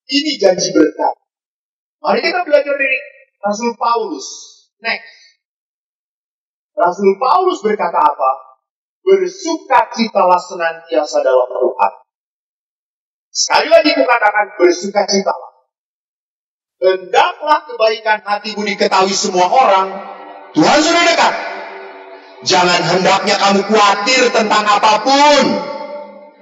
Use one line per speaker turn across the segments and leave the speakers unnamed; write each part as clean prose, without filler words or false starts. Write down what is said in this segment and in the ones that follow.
Ini janji berkat. Mari kita belajar dari Rasul Paulus. Next. Rasul Paulus berkata apa? Bersukacitalah senantiasa dalam Tuhan. Sekali lagi kukatakan bersukacitalah. Hendaklah kebaikan hatimu diketahui semua orang. Tuhan sudah dekat. Jangan hendaknya kamu khawatir tentang apapun.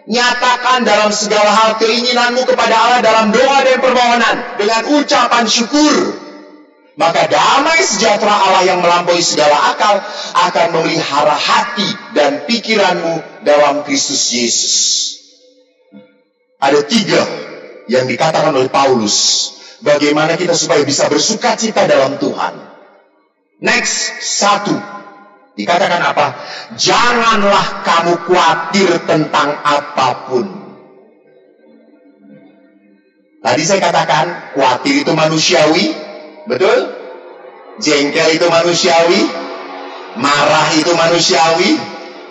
Nyatakan dalam segala hal keinginanmu kepada Allah dalam doa dan permohonan dengan ucapan syukur. Maka damai sejahtera Allah yang melampaui segala akal akan memelihara hati dan pikiranmu dalam Kristus Yesus. Ada 3 yang dikatakan oleh Paulus. Bagaimana kita supaya bisa bersukacita dalam Tuhan. Next, 1. Dikatakan apa? Janganlah kamu khawatir tentang apapun. Tadi saya katakan, khawatir itu manusiawi. Betul? Jengkel itu manusiawi. Marah itu manusiawi.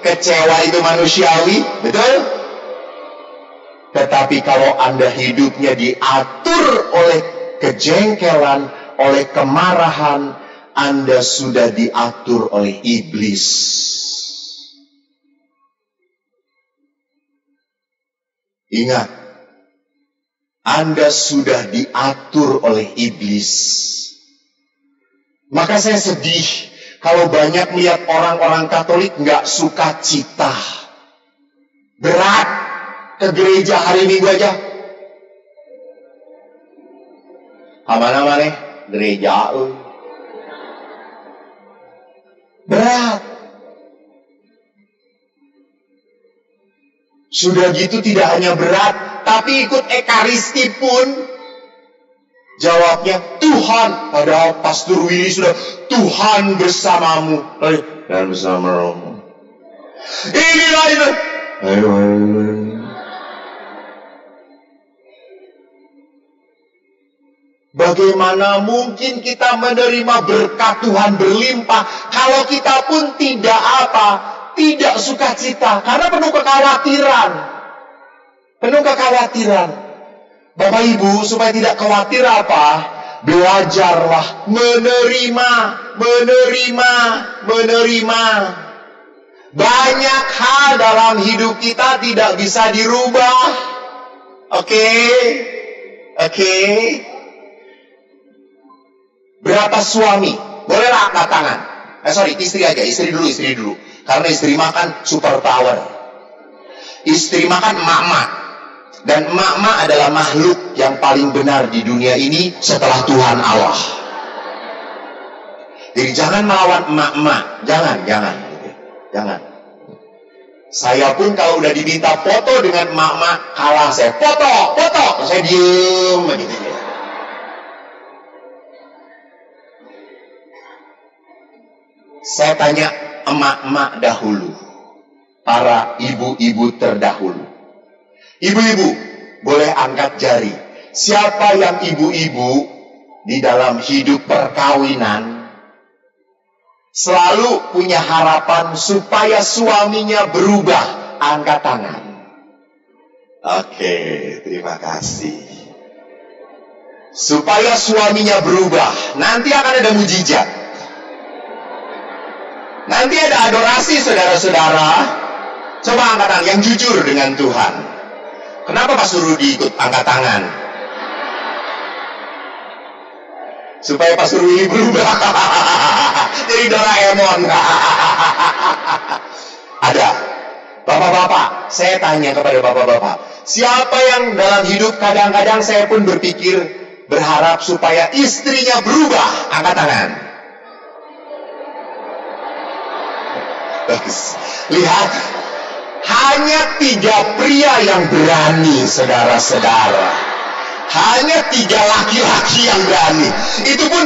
Kecewa itu manusiawi. Betul? Tetapi kalau Anda hidupnya diatur oleh kejengkelan, oleh kemarahan, Anda sudah diatur oleh iblis. Ingat, Anda sudah diatur oleh iblis. Maka saya sedih kalau banyak melihat orang-orang Katolik nggak suka cita. Berat ke gereja hari Minggu aja. Aman-aman nih, gereja. Berat. Sudah gitu tidak hanya berat, tapi ikut ekaristi pun jawabnya Tuhan. Padahal Pastor Willy sudah Tuhan bersamamu dan bersamamu. Inilah itu. Ayo. Bagaimana mungkin kita menerima berkat Tuhan berlimpah kalau kita pun tidak apa? Tidak sukacita, karena penuh kekhawatiran. Penuh kekhawatiran. Bapak Ibu, supaya tidak khawatir apa? Belajarlah menerima. Banyak hal dalam hidup kita tidak bisa dirubah. Oke. Berapa suami? Bolehlah angkat tangan. Istri aja. Istri dulu. Karena istri makan super power. Istri makan emak-emak. Dan emak-emak adalah makhluk yang paling benar di dunia ini setelah Tuhan Allah. Jadi jangan melawan emak-emak. Jangan. Saya pun kalau udah diminta foto dengan emak-emak, kalah saya. Foto. Saya diem begitu. Saya tanya emak-emak dahulu, para ibu-ibu terdahulu. Ibu-ibu, boleh angkat jari. Siapa yang ibu-ibu di dalam hidup perkawinan selalu punya harapan supaya suaminya berubah? Angkat tangan. Oke, terima kasih. Supaya suaminya berubah, nanti akan ada mujizat. Nanti ada adorasi, saudara-saudara. Coba angkat tangan yang jujur dengan Tuhan. Kenapa Pastor Rudi ikut angkat tangan? Supaya Pastor Willy berubah. Jadi Doraemon. Ada. Bapak-bapak, saya tanya kepada bapak-bapak. Siapa yang dalam hidup kadang-kadang saya pun berpikir, berharap supaya istrinya berubah? Angkat tangan. Lihat, hanya 3 pria yang berani, saudara-saudara. Hanya 3 laki-laki yang berani. Itu pun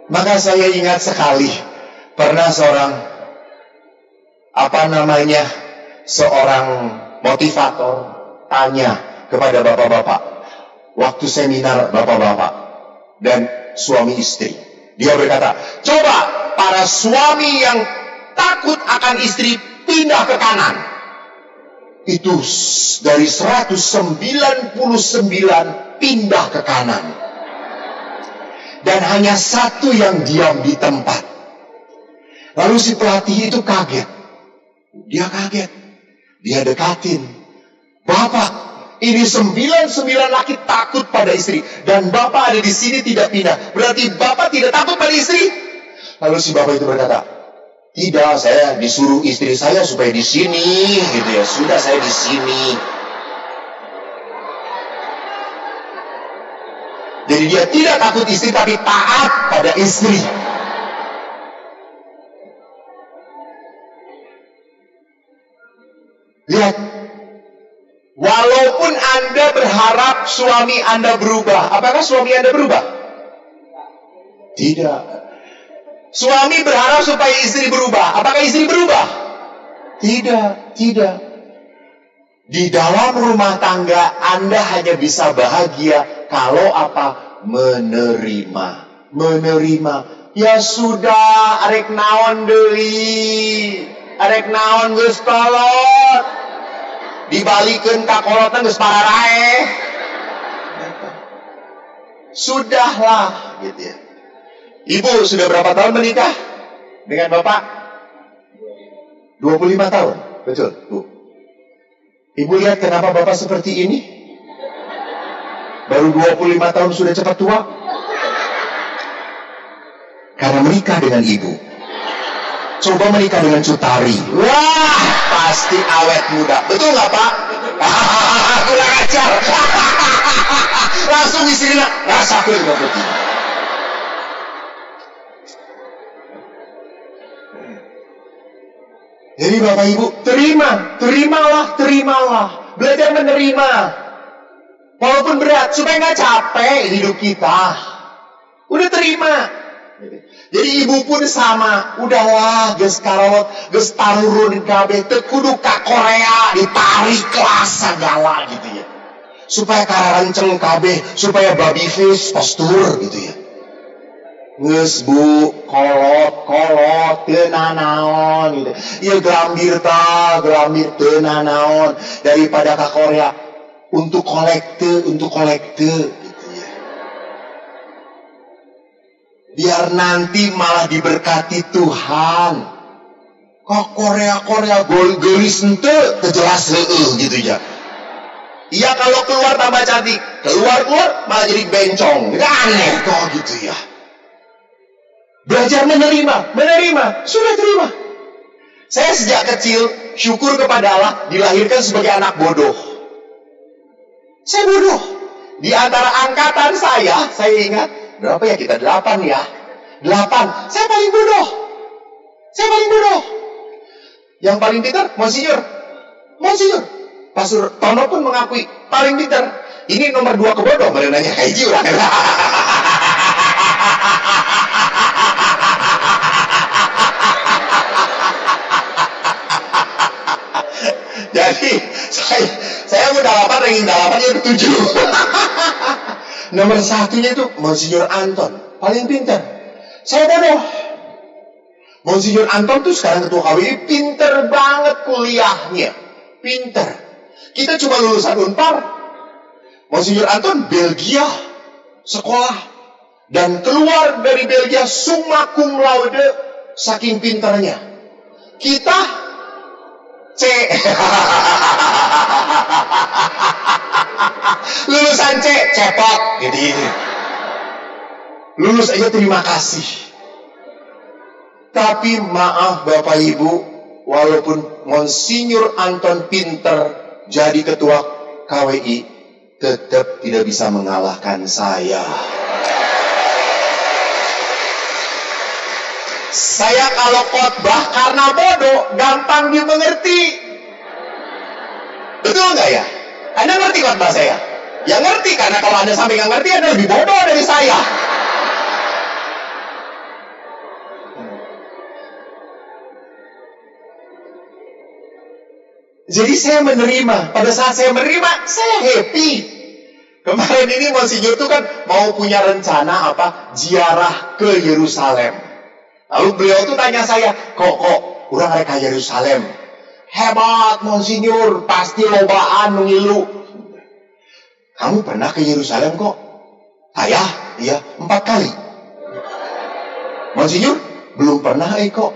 maka saya ingat sekali pernah seorang seorang motivator tanya kepada bapak-bapak waktu seminar bapak-bapak dan suami istri. Dia berkata, coba para suami yang takut akan istri pindah ke kanan. Itu dari 199 pindah ke kanan. Dan hanya satu yang diam di tempat. Lalu si pelatih itu kaget. Dia kaget. Dia dekatin. Bapak, ini 99 laki takut pada istri. Dan Bapak ada di sini tidak pindah. Berarti Bapak tidak takut pada istri? Lalu si Bapak itu berkata, tidak, saya disuruh istri saya supaya di sini, gitu ya. Sudah, saya di sini. Jadi dia tidak takut istri, tapi taat pada istri. Lihat, walaupun Anda berharap suami Anda berubah, apakah suami Anda berubah? Tidak. Suami berharap supaya istri berubah, apakah istri berubah? Tidak, tidak. Di dalam rumah tangga Anda hanya bisa bahagia kalau apa? Menerima. Menerima. Ya sudah, arek naon deui. Arek naon geus kolot. Dibalikeun ka kolotna geus pararae. Sudahlah, gitu ya. Ibu sudah berapa tahun menikah dengan Bapak? 25 tahun. Betul, Bu. Ibu lihat kenapa Bapak seperti ini? Baru 25 tahun sudah cepat tua? Karena menikah dengan Ibu. Coba menikah dengan Cutari. Wah, pasti awet muda. Betul nggak, Pak? Kurang ajar. Langsung istrinya rasa kulit begini. Jadi Bapak Ibu, terimalah. Belajar menerima. Walaupun berat, supaya nggak capek hidup kita. Udah terima. Jadi ibu pun sama. Udahlah, geus karot, geus tarurun kabeh teu kudu ka Korea ditarik kelas segala gitu ya. Supaya kararenceng kabeh, supaya baby face postur gitu ya. Geus Bu, kolot teu nanaon gitu. Ieu glambir teu nanaon daripada ka Korea untuk kolekte gitu ya. Biar nanti malah diberkati Tuhan. Kok Korea gelis henteu teu jelas heueuh gitu ya. Iya kalau keluar tambah cantik, keluar malah jadi bencong. Aneh kok gitu ya. Belajar menerima, sudah terima. Saya sejak kecil syukur kepada Allah dilahirkan sebagai anak bodoh. Saya bodoh. Di antara angkatan saya ingat, berapa ya kita? 8 ya. 8. Saya paling bodoh. Yang paling pintar, Monsinyur. Pastor Tono pun mengakui paling pintar. Ini nomor 2 kebodoh, berenanya kayak gitu. Jadi saya mau dalapan, ranking dalapannya itu 7. Nomor 1-nya itu Monsinyur Anton, paling pintar. Saya bodoh. Monsinyur Anton tuh sekarang ketua KWI, pintar banget kuliahnya, pintar. Kita cuma lulusan Unpar. Monsinyur Anton Belgia sekolah dan keluar dari Belgia summa cum laude saking pintarnya. Kita C. Lulusan C, cepot gitu. Lulus aja terima kasih. Tapi maaf Bapak Ibu, walaupun Monsinyur Anton pinter jadi ketua KWI, tetap tidak bisa mengalahkan saya. Saya kalau khotbah karena bodoh, gampang dimengerti. Betul nggak ya? Anda ngerti khotbah saya? Ya ngerti, karena kalau Anda sampai nggak ngerti, Anda lebih bodoh dari saya. Jadi saya menerima. Pada saat saya menerima, saya happy. Kemarin ini Monsinyur itu kan mau punya rencana ziarah ke Yerusalem. Lalu beliau tuh tanya saya, kok orang ada ke Yerusalem? Hebat, Monsinyur, pasti lobaan mengilu. Kamu pernah ke Yerusalem kok? Ayah, iya, 4 kali. Monsinyur, belum pernah kok.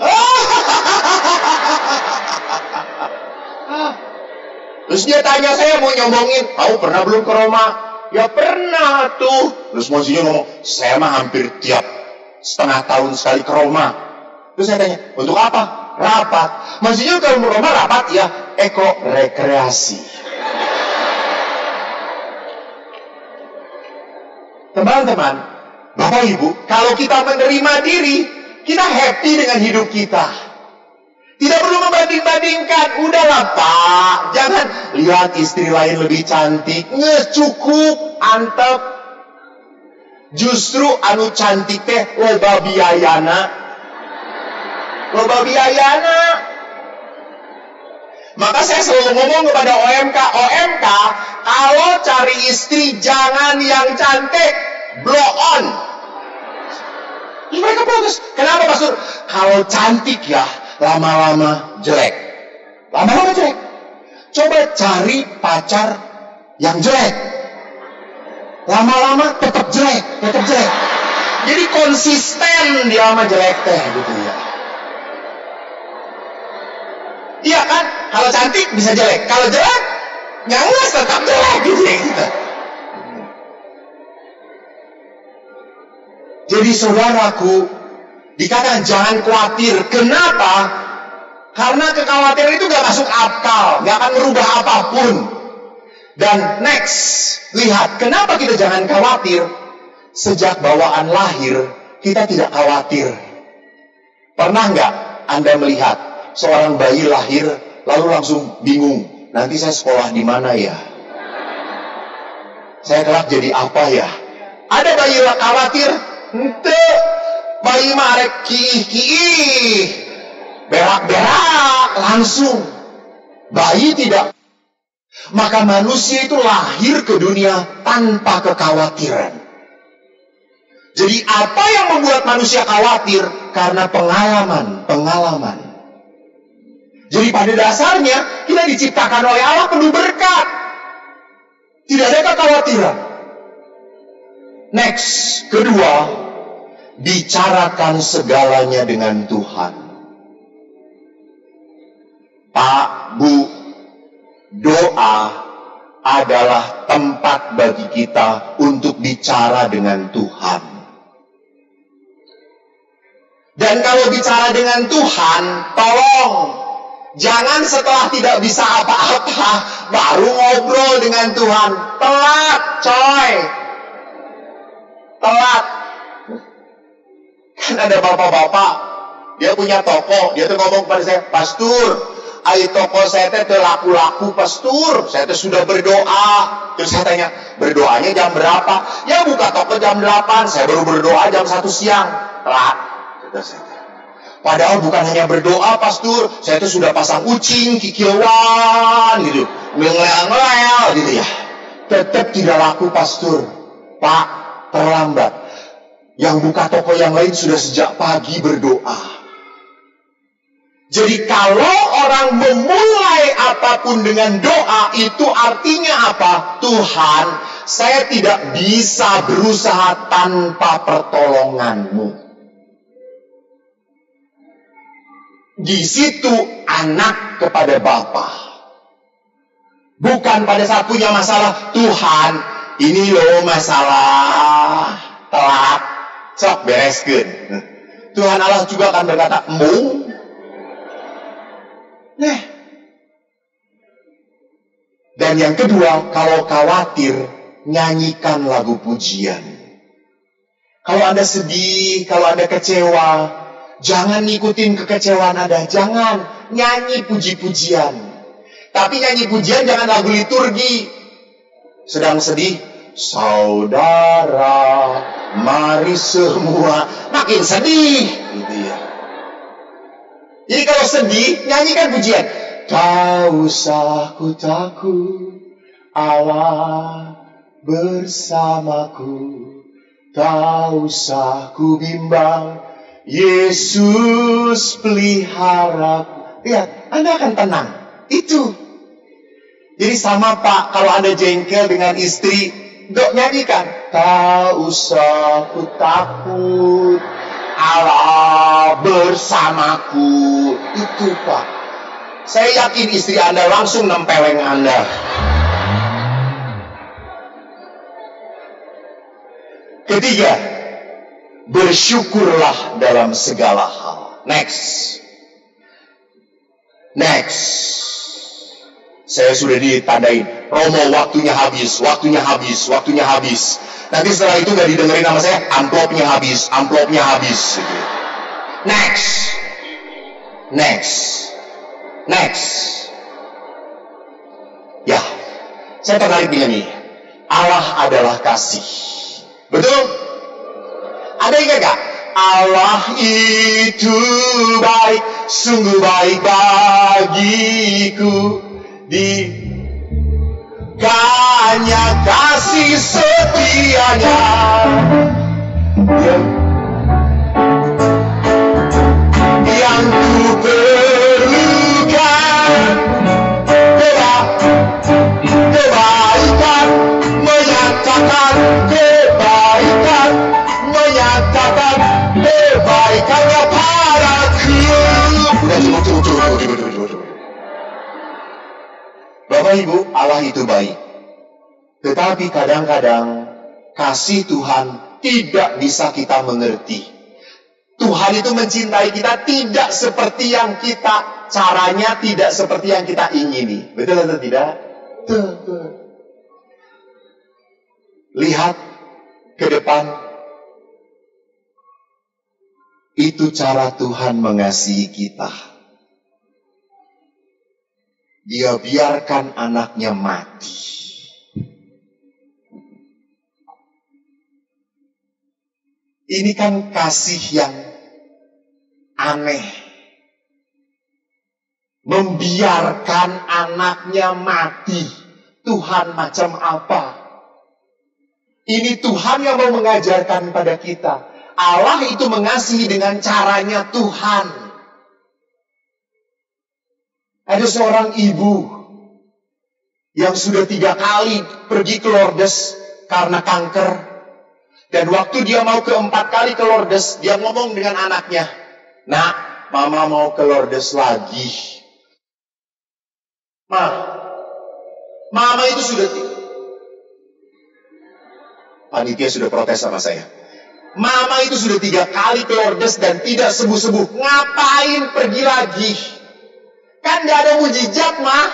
Terus dia tanya saya mau nyombongin, kamu pernah belum ke Roma? Ya pernah tuh. Terus Monsinyur ngomong, saya mah hampir tiap setengah tahun sekali ke Roma. Terus saya tanya, untuk apa? Rapat. Monsinyur kalau mau Roma rapat ya, kok rekreasi. Teman-teman, Bapak Ibu, kalau kita menerima diri, kita happy dengan hidup kita. Tidak perlu membanding-bandingkan. Udahlah Pak, jangan lihat istri lain lebih cantik. Cukup, antep. Justru anu cantik teh loba biayana. Loba biayana. Maka saya selalu ngomong kepada OMK, kalau cari istri jangan yang cantik, blow on. Mereka protes. Kenapa Pastor? Kalau cantik ya, lama-lama jelek. Lama-lama jelek. Coba cari pacar yang jelek. Lama-lama tetap jelek. Jadi konsisten dia sama jelek teh gitu ya. Iya kan? Kalau cantik bisa jelek. Kalau jelek, nyanglas tetap jelek gitu ya. Jadi saudaraku, dikatakan jangan khawatir. Kenapa? Karena kekhawatiran itu gak masuk akal, gak akan merubah apapun. Dan next, lihat, kenapa kita jangan khawatir? Sejak bawaan lahir, kita tidak khawatir. Pernah gak Anda melihat seorang bayi lahir, lalu langsung bingung, nanti saya sekolah di mana ya? Saya kelak jadi apa ya? Ada bayi khawatir? Ente, bayi marek kiih, berak-berak, langsung. Bayi tidak. Maka manusia itu lahir ke dunia tanpa kekhawatiran. Jadi apa yang membuat manusia khawatir? Karena pengalaman. Jadi pada dasarnya kita diciptakan oleh Allah penuh berkat. Tidak ada kekhawatiran. Next, kedua, bicarakan segalanya dengan Tuhan. Pak, Bu, doa adalah tempat bagi kita untuk bicara dengan Tuhan. Dan kalau bicara dengan Tuhan, tolong jangan setelah tidak bisa apa-apa baru ngobrol dengan Tuhan. Telat, coy. Telat. Kan ada bapak-bapak, dia punya toko, dia tuh ngomong kepada saya, Pastur, ai toko saya teh laku-laku, Pastur, saya teh sudah berdoa. Terus saya tanya, berdoanya jam berapa? Ya buka toko jam 8, saya baru berdoa jam 1 siang. Telat. Padahal bukan hanya berdoa, Pastur, saya tuh sudah pasang ucing, kikilwan, gitu, ngelel-ngelel, gitu ya. Tetap tidak laku, Pastur. Pak, terlambat. Yang buka toko yang lain sudah sejak pagi berdoa. Jadi kalau orang memulai apapun dengan doa, itu artinya apa? Tuhan, saya tidak bisa berusaha tanpa pertolongan-Mu. Di situ anak kepada Bapa. Bukan pada saat punya masalah, Tuhan, ini loh masalah, telat, sok bereskeun. Tuhan Allah juga akan berkata, Mung. Nah. Dan yang kedua, kalau khawatir, nyanyikan lagu pujian. Kalau Anda sedih, kalau Anda kecewa, jangan ngikutin kekecewaan Anda. Jangan nyanyi puji-pujian. Tapi nyanyi pujian jangan lagu liturgi. Sedang sedih, saudara, mari semua. Makin sedih, gitu ya. Jadi kalau sedih, nyanyikan pujian. Tak usah ku takut, Allah bersamaku. Tak usah ku bimbang, Yesus peliharaku. Lihat, Anda akan tenang. Itu. Jadi sama Pak, kalau Anda jengkel dengan istri, dok nyanyikan. Tak usah ku takut, Allah bersamaku. Itu Pak. Saya yakin istri Anda langsung nempeleng Anda. Ketiga, bersyukurlah dalam segala hal. Next. Saya sudah ditandain. Romo, waktunya habis. Nanti setelah itu gak didengerin sama saya, amplopnya habis. Next. Ya, saya tertarik dengan ini. Allah adalah kasih. Betul? Ada yang gak? Allah itu baik, sungguh baik bagiku. Dikanya kasih setianya. Yang ku perlukan, kebaikan, menyatakan kebaikannya padaku. Udah cukup. Bapak Ibu, Allah itu baik. Tetapi kadang-kadang kasih Tuhan tidak bisa kita mengerti. Tuhan itu mencintai kita tidak seperti yang kita, caranya tidak seperti yang kita ingini. Betul atau tidak? Betul. Lihat ke depan. Itu cara Tuhan mengasihi kita. Dia biarkan anaknya mati. Ini kan kasih yang aneh. Membiarkan anaknya mati. Tuhan macam apa? Ini Tuhan yang mau mengajarkan pada kita. Allah itu mengasihi dengan caranya Tuhan. Ada seorang ibu yang sudah 3 kali pergi ke Lourdes karena kanker. Dan waktu dia mau ke 4 kali ke Lourdes, dia ngomong dengan anaknya, "Nak, mama mau ke Lourdes lagi." Mama itu sudah panitia sudah protes sama saya. Mama itu sudah 3 kali ke Lourdes dan tidak sembuh-sembuh. Ngapain pergi lagi? Kan gak ada mujizat, Mah.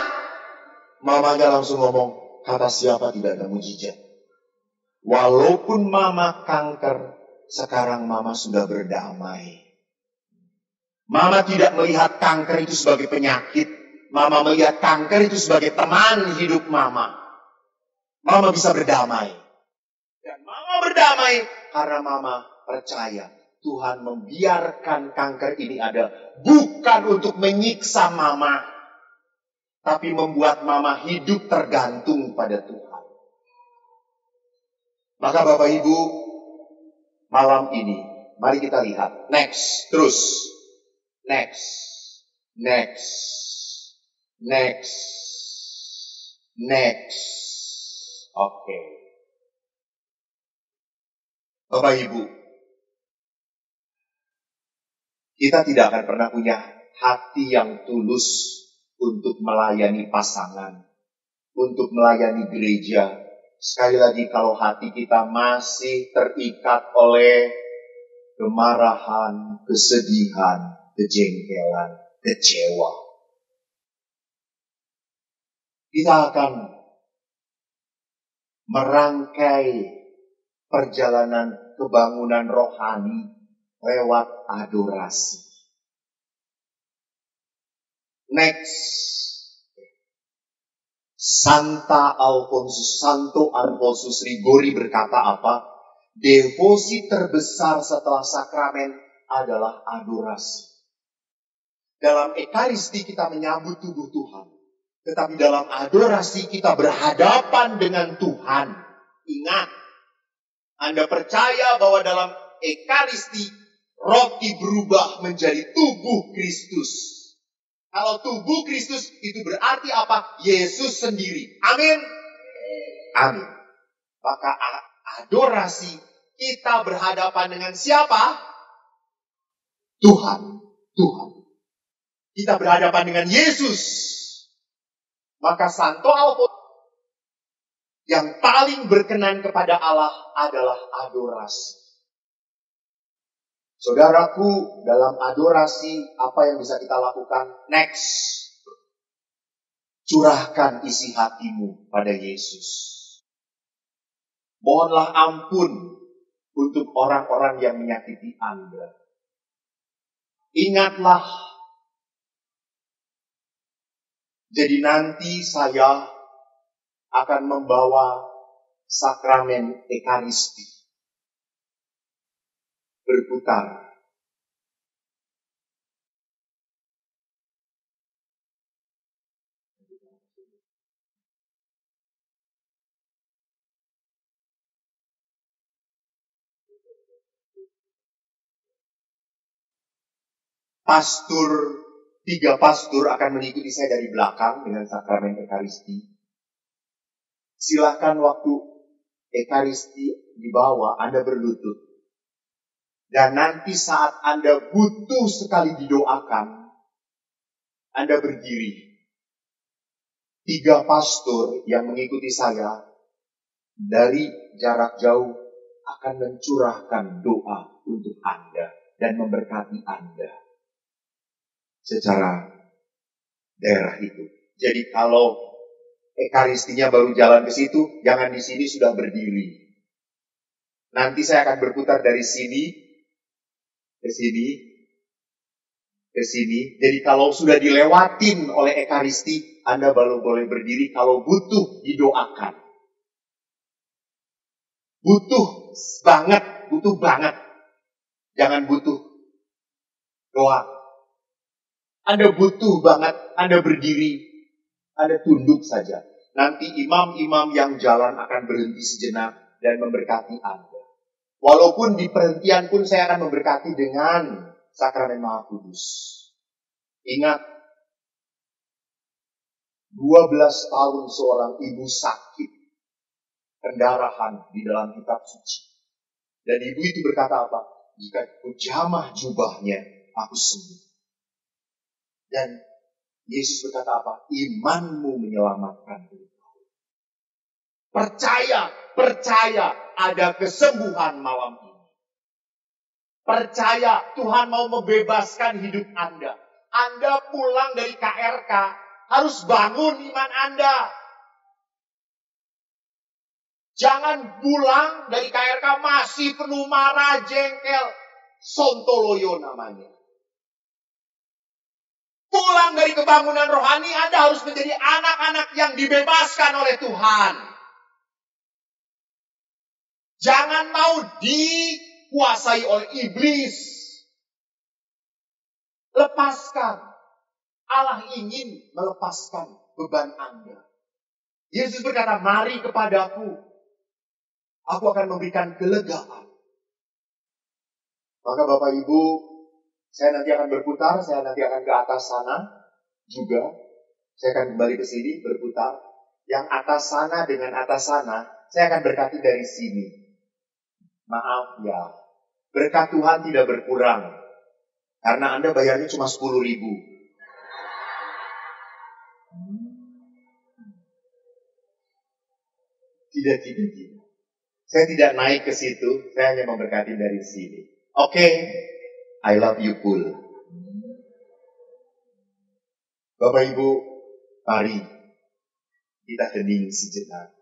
Mamanya langsung ngomong, kata siapa tidak ada mujizat? Walaupun mama kanker, sekarang mama sudah berdamai. Mama tidak melihat kanker itu sebagai penyakit. Mama melihat kanker itu sebagai teman hidup mama. Mama bisa berdamai. Dan mama berdamai karena mama percaya Tuhan membiarkan kanker ini ada bukan untuk menyiksa mama, tapi membuat mama hidup tergantung pada Tuhan. Maka Bapak Ibu, malam ini mari kita lihat. Next. Oke. Bapak Ibu, kita tidak akan pernah punya hati yang tulus untuk melayani pasangan, untuk melayani gereja. Sekali lagi, kalau hati kita masih terikat oleh kemarahan, kesedihan, kejengkelan, kecewa, kita akan merangkai perjalanan kebangunan rohani lewat adorasi. Next. Santo Alfonsus Rigori berkata apa? Devosi terbesar setelah sakramen adalah adorasi. Dalam Ekaristi kita menyambut tubuh Tuhan. Tetapi dalam adorasi kita berhadapan dengan Tuhan. Ingat, Anda percaya bahwa dalam Ekaristi roti berubah menjadi tubuh Kristus. Kalau tubuh Kristus itu berarti apa? Yesus sendiri. Amin. Amin. Maka adorasi kita berhadapan dengan siapa? Tuhan. Tuhan. Kita berhadapan dengan Yesus. Maka Santo Alfonso yang paling berkenan kepada Allah adalah adorasi. Saudaraku, dalam adorasi, apa yang bisa kita lakukan? Next. Curahkan isi hatimu pada Yesus. Mohonlah ampun untuk orang-orang yang menyakiti Anda. Ingatlah, jadi nanti saya akan membawa sakramen Ekaristi berputar. Tiga pastor akan mengikuti saya dari belakang dengan sakramen Ekaristi. Silakan waktu Ekaristi dibawa, Anda berlutut. Dan nanti saat Anda butuh sekali didoakan, Anda berdiri. Tiga pastor yang mengikuti saya dari jarak jauh akan mencurahkan doa untuk Anda dan memberkati Anda secara daerah itu. Jadi kalau Ekaristinya baru jalan ke situ, jangan di sini sudah berdiri. Nanti saya akan berputar dari sini ke sini, ke sini. Jadi kalau sudah dilewatin oleh Ekaristi, Anda baru boleh berdiri kalau butuh didoakan. Butuh banget. Jangan butuh doa. Anda butuh banget, Anda berdiri, Anda tunduk saja. Nanti imam-imam yang jalan akan berhenti sejenak dan memberkati Anda. Walaupun di perhentian pun saya akan memberkati dengan sakramen Maha Kudus. Ingat, 12 tahun seorang ibu sakit pendarahan di dalam kitab suci. Dan ibu itu berkata apa? Jika ku jamah jubahnya, aku sembuh. Dan Yesus berkata apa? Imanmu menyelamatkan engkau. Percaya ada kesembuhan malam ini. Percaya Tuhan mau membebaskan hidup Anda. Anda pulang dari KRK, harus bangun iman Anda. Jangan pulang dari KRK masih penuh marah, jengkel. Sontoloyo namanya. Pulang dari kebangunan rohani, Anda harus menjadi anak-anak yang dibebaskan oleh Tuhan. Jangan mau dikuasai oleh iblis. Lepaskan. Allah ingin melepaskan beban Anda. Yesus berkata, mari kepadaku. Aku akan memberikan kelegaan. Maka Bapak Ibu, saya nanti akan berputar, saya nanti akan ke atas sana juga. Saya akan kembali ke sini berputar. Yang atas sana dengan atas sana, saya akan berkati dari sini. Maaf ya, berkat Tuhan tidak berkurang. Karena Anda bayarnya cuma 10.000. Tidak. Saya tidak naik ke situ, saya hanya memberkati dari sini. Oke. I love you full. Bapak Ibu, mari kita hening sejenak.